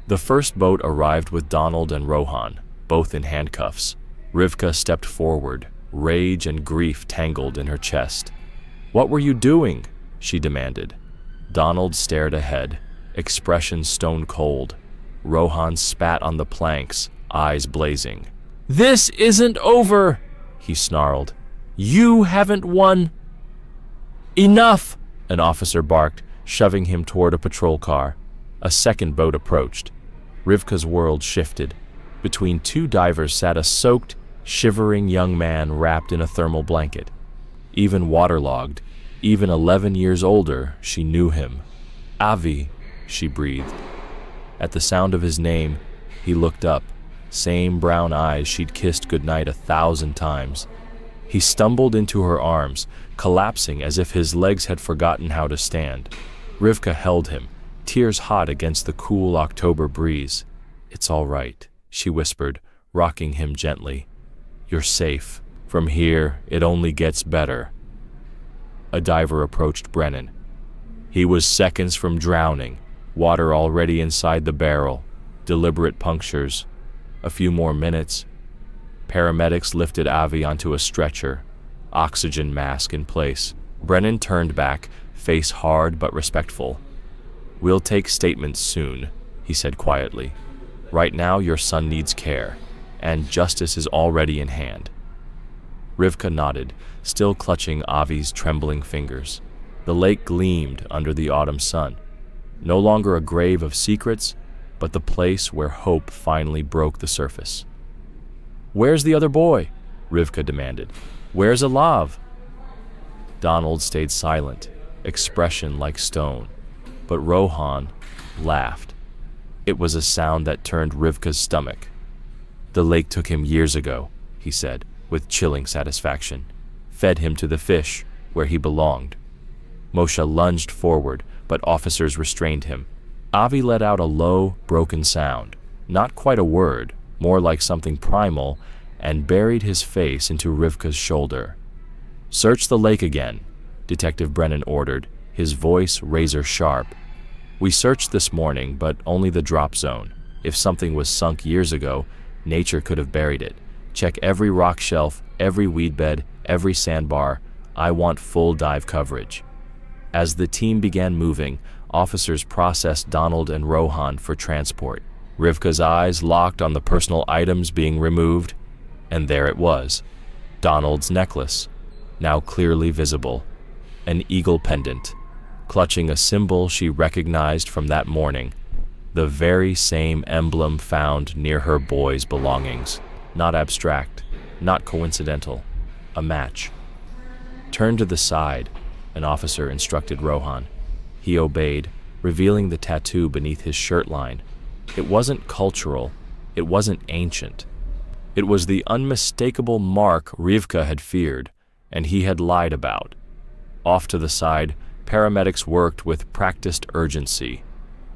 Speaker 1: The first boat arrived with Donald and Rohan, both in handcuffs. Rivka stepped forward, rage and grief tangled in her chest. "What were you doing?" she demanded. Donald stared ahead, expression stone cold. Rohan spat on the planks, eyes blazing. "This isn't over," he snarled. "You haven't won." "Enough!" an officer barked, shoving him toward a patrol car. A second boat approached. Rivka's world shifted. Between two divers sat a soaked, shivering young man wrapped in a thermal blanket. Even waterlogged, even 11 years older, she knew him. "Avi," she breathed. At the sound of his name, he looked up, same brown eyes she'd kissed goodnight 1,000 times. He stumbled into her arms, collapsing as if his legs had forgotten how to stand. Rivka held him, tears hot against the cool October breeze. "It's all right," she whispered, rocking him gently. "You're safe. From here, it only gets better." A diver approached Brennan. He was seconds from drowning, water already inside the barrel, deliberate punctures. A few more minutes. Paramedics lifted Avi onto a stretcher, oxygen mask in place. Brennan turned back, face hard but respectful. "We'll take statements soon," he said quietly. "Right now your son needs care, and justice is already in hand." Rivka nodded, still clutching Avi's trembling fingers. The lake gleamed under the autumn sun. No longer a grave of secrets, but the place where hope finally broke the surface. "Where's the other boy?" Rivka demanded. "Where's Alav?" Donald stayed silent, expression like stone. But Rohan laughed. It was a sound that turned Rivka's stomach. "The lake took him years ago," he said, with chilling satisfaction. "Fed him to the fish, where he belonged." Moshe lunged forward, but officers restrained him. Avi let out a low, broken sound, not quite a word, more like something primal, and buried his face into Rivka's shoulder. "Search the lake again," Detective Brennan ordered, his voice razor sharp. "We searched this morning, but only the drop zone. If something was sunk years ago, nature could have buried it. Check every rock shelf, every weed bed, every sandbar. I want full dive coverage." As the team began moving, officers processed Donald and Rohan for transport. Rivka's eyes locked on the personal items being removed, and there it was. Donald's necklace, now clearly visible, an eagle pendant, clutching a symbol she recognized from that morning, the very same emblem found near her boy's belongings. Not abstract, not coincidental, a match. "Turn to the side," an officer instructed Rohan. He obeyed, revealing the tattoo beneath his shirt line. It wasn't cultural, it wasn't ancient. It was the unmistakable mark Rivka had feared, and he had lied about. Off to the side, paramedics worked with practiced urgency.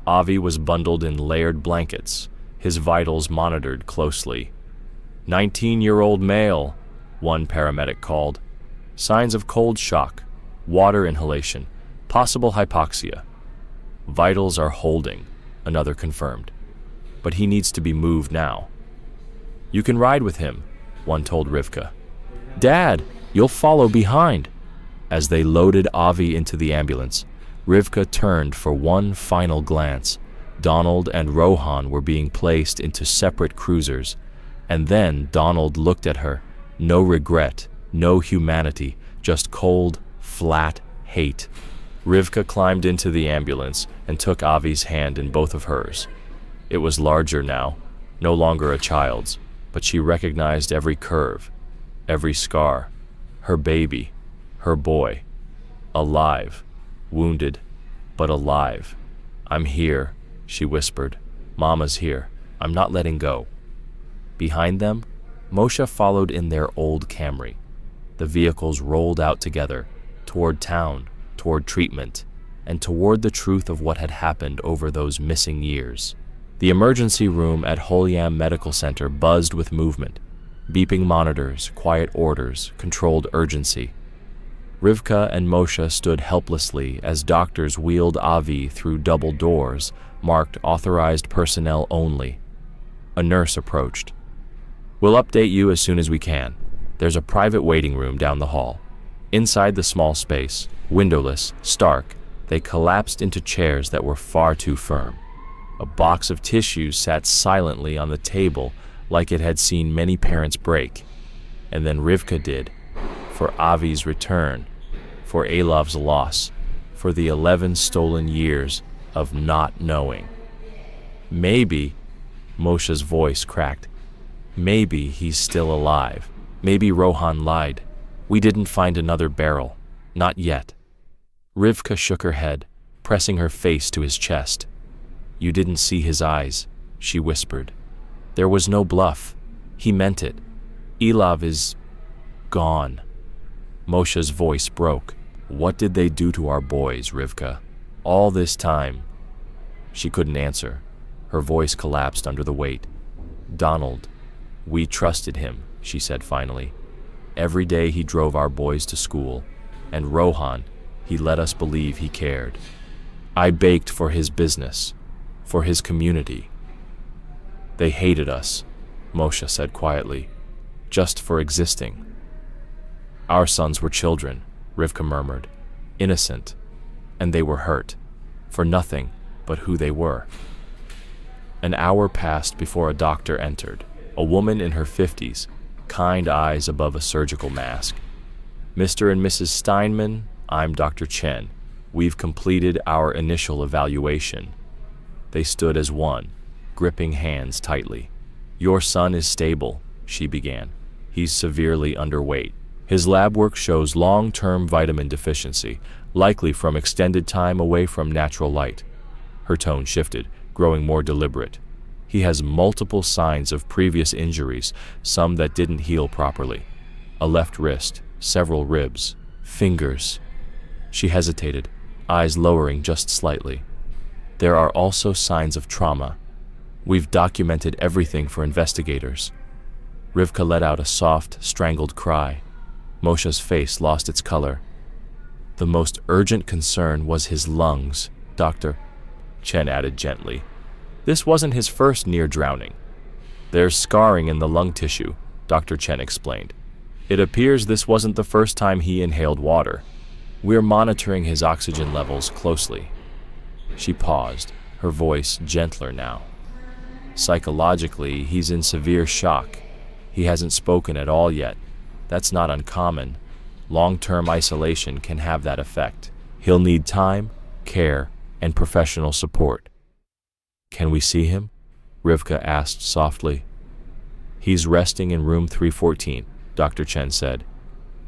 Speaker 1: Avi was bundled in layered blankets, his vitals monitored closely. 19-year-old male, one paramedic called. Signs of cold shock, water inhalation, possible hypoxia. Vitals are holding, another confirmed. But he needs to be moved now. "You can ride with him," one told Rivka. "Dad, you'll follow behind." As they loaded Avi into the ambulance, Rivka turned for one final glance. Donald and Rohan were being placed into separate cruisers, and then Donald looked at her. No regret, no humanity, just cold, flat hate. Rivka climbed into the ambulance and took Avi's hand in both of hers. It was larger now, no longer a child's, but she recognized every curve, every scar. Her baby, her boy, alive, wounded, but alive. "I'm here," she whispered. "Mama's here. I'm not letting go." Behind them, Moshe followed in their old Camry. The vehicles rolled out together, toward town, toward treatment, and toward the truth of what had happened over those missing years. The emergency room at Holyam Medical Center buzzed with movement. Beeping monitors, quiet orders, controlled urgency. Rivka and Moshe stood helplessly as doctors wheeled Avi through double doors, marked authorized personnel only. A nurse approached. "We'll update you as soon as we can. There's a private waiting room down the hall." Inside the small space, windowless, stark, they collapsed into chairs that were far too firm. A box of tissues sat silently on the table like it had seen many parents break. And then Rivka did, for Avi's return, for Eilav's loss, for the 11 stolen years of not knowing. "Maybe," Moshe's voice cracked, "maybe he's still alive. Maybe Rohan lied. We didn't find another barrel. Not yet." Rivka shook her head, pressing her face to his chest. "You didn't see his eyes," she whispered. "There was no bluff. He meant it. Eilav is gone." Moshe's voice broke. "What did they do to our boys, Rivka? All this time?" She couldn't answer. Her voice collapsed under the weight. "Donald, we trusted him," she said finally. "Every day he drove our boys to school. And Rohan, he let us believe he cared. I baked for his business, for his community." "They hated us," Moshe said quietly, "just for existing." "Our sons were children," Rivka murmured, "innocent, and they were hurt, for nothing but who they were." An hour passed before a doctor entered, a woman in her 50s, kind eyes above a surgical mask. "Mr. and Mrs. Steinman, I'm Dr. Chen. We've completed our initial evaluation." They stood as one, gripping hands tightly. "Your son is stable," she began. "He's severely underweight. His lab work shows long-term vitamin deficiency, likely from extended time away from natural light." Her tone shifted, growing more deliberate. "He has multiple signs of previous injuries, some that didn't heal properly. A left wrist, several ribs, fingers." She hesitated, eyes lowering just slightly. "There are also signs of trauma. We've documented everything for investigators." Rivka let out a soft, strangled cry. Moshe's face lost its color. The most urgent concern was his lungs, Doctor, Chen added gently. This wasn't his first near drowning. There's scarring in the lung tissue, Dr. Chen explained. It appears this wasn't the first time he inhaled water. We're monitoring his oxygen levels closely. She paused, her voice gentler now. Psychologically, he's in severe shock. He hasn't spoken at all yet. That's not uncommon. Long-term isolation can have that effect. He'll need time, care, and professional support. Can we see him? Rivka asked softly. He's resting in room 314, Dr. Chen said.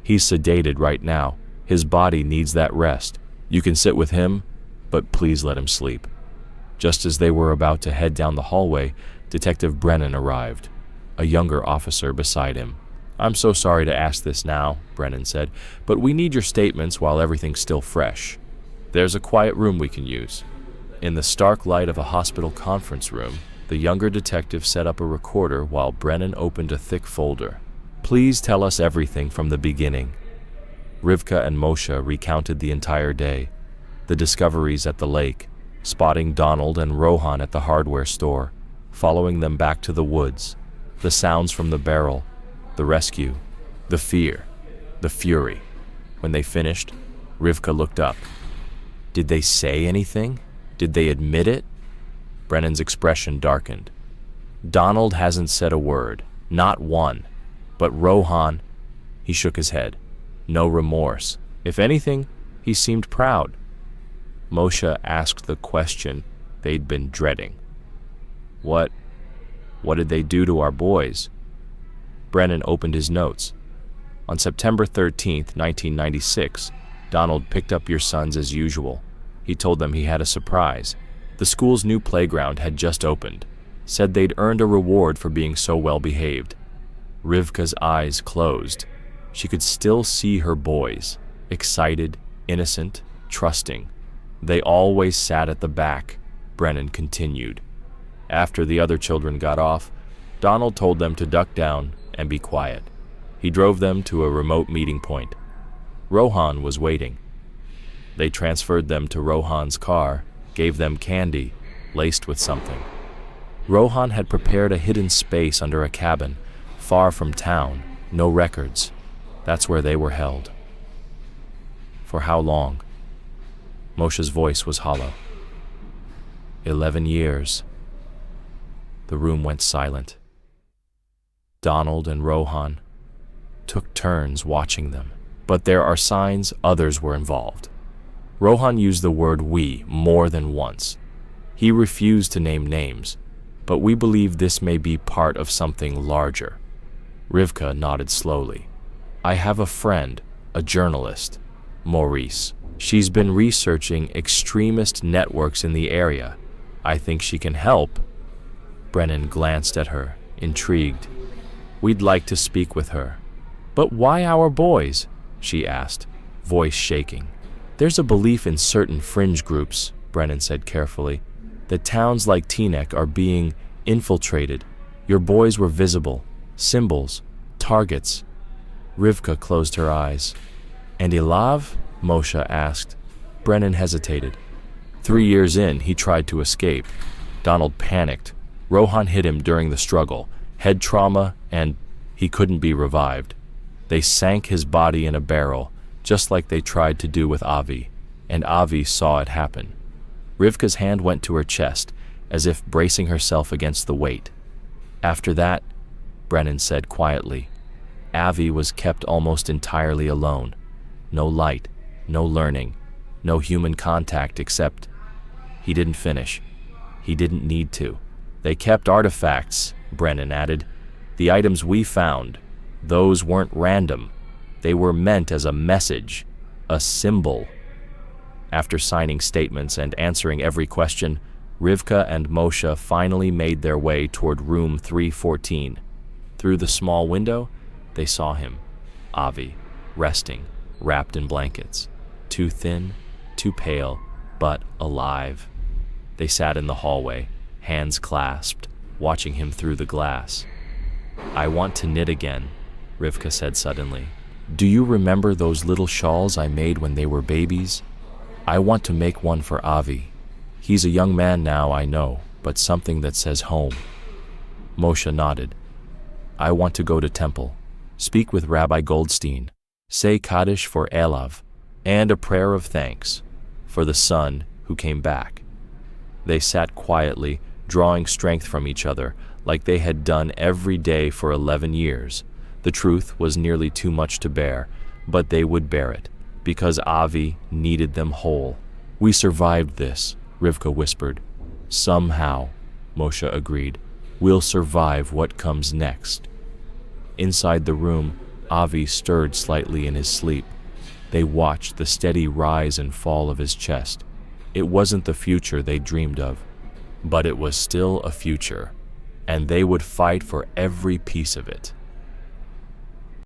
Speaker 1: He's sedated right now. His body needs that rest. You can sit with him, but please let him sleep. Just as they were about to head down the hallway, Detective Brennan arrived, a younger officer beside him. I'm so sorry to ask this now, Brennan said, but we need your statements while everything's still fresh. There's a quiet room we can use. In the stark light of a hospital conference room, the younger detective set up a recorder while Brennan opened a thick folder. Please tell us everything from the beginning. Rivka and Moshe recounted the entire day, the discoveries at the lake, spotting Donald and Rohan at the hardware store, following them back to the woods, the sounds from the barrel, the rescue, the fear, the fury. When they finished, Rivka looked up. Did they say anything? Did they admit it? Brennan's expression darkened. Donald hasn't said a word, not one. But Rohan, he shook his head. No remorse. If anything, he seemed proud. Moshe asked the question they'd been dreading. What did they do to our boys? Brennan opened his notes. On September 13th, 1996, Donald picked up your sons as usual. He told them he had a surprise. The school's new playground had just opened. Said they'd earned a reward for being so well behaved. Rivka's eyes closed. She could still see her boys, excited, innocent, trusting. They always sat at the back, Brennan continued. After the other children got off, Donald told them to duck down and be quiet. He drove them to a remote meeting point. Rohan was waiting. They transferred them to Rohan's car, gave them candy, laced with something. Rohan had prepared a hidden space under a cabin, far from town, no records. That's where they were held. For how long? Moshe's voice was hollow. 11 years. The room went silent. Donald and Rohan took turns watching them, but there are signs others were involved. Rohan used the word we more than once. He refused to name names, but we believe this may be part of something larger. Rivka nodded slowly. I have a friend, a journalist, Maurice. She's been researching extremist networks in the area. I think she can help. Brennan glanced at her, intrigued. We'd like to speak with her. But why our boys? She asked, voice shaking. There's a belief in certain fringe groups, Brennan said carefully, that towns like Teaneck are being infiltrated. Your boys were visible, symbols, targets. Rivka closed her eyes. And Elav? Moshe asked. Brennan hesitated. 3 years in, he tried to escape. Donald panicked. Rohan hit him during the struggle, head trauma, and he couldn't be revived. They sank his body in a barrel, just like they tried to do with Avi, and Avi saw it happen. Rivka's hand went to her chest, as if bracing herself against the weight. After that, Brennan said quietly, Avi was kept almost entirely alone. No light, no learning, no human contact except... He didn't finish. He didn't need to. They kept artifacts, Brennan added. The items we found, those weren't random. They were meant as a message, a symbol. After signing statements and answering every question, Rivka and Moshe finally made their way toward room 314. Through the small window, they saw him, Avi, resting, wrapped in blankets, too thin, too pale, but alive. They sat in the hallway, hands clasped, watching him through the glass. I want to knit again, Rivka said suddenly. Do you remember those little shawls I made when they were babies? I want to make one for Avi. He's a young man now, I know, but something that says home. Moshe nodded. I want to go to temple, speak with Rabbi Goldstein, say Kaddish for Elav, and a prayer of thanks for the son who came back. They sat quietly, drawing strength from each other, like they had done every day for 11 years. The truth was nearly too much to bear, but they would bear it, because Avi needed them whole. We survived this, Rivka whispered. Somehow, Moshe agreed. We'll survive what comes next. Inside the room, Avi stirred slightly in his sleep. They watched the steady rise and fall of his chest. It wasn't the future they dreamed of, but it was still a future, and they would fight for every piece of it.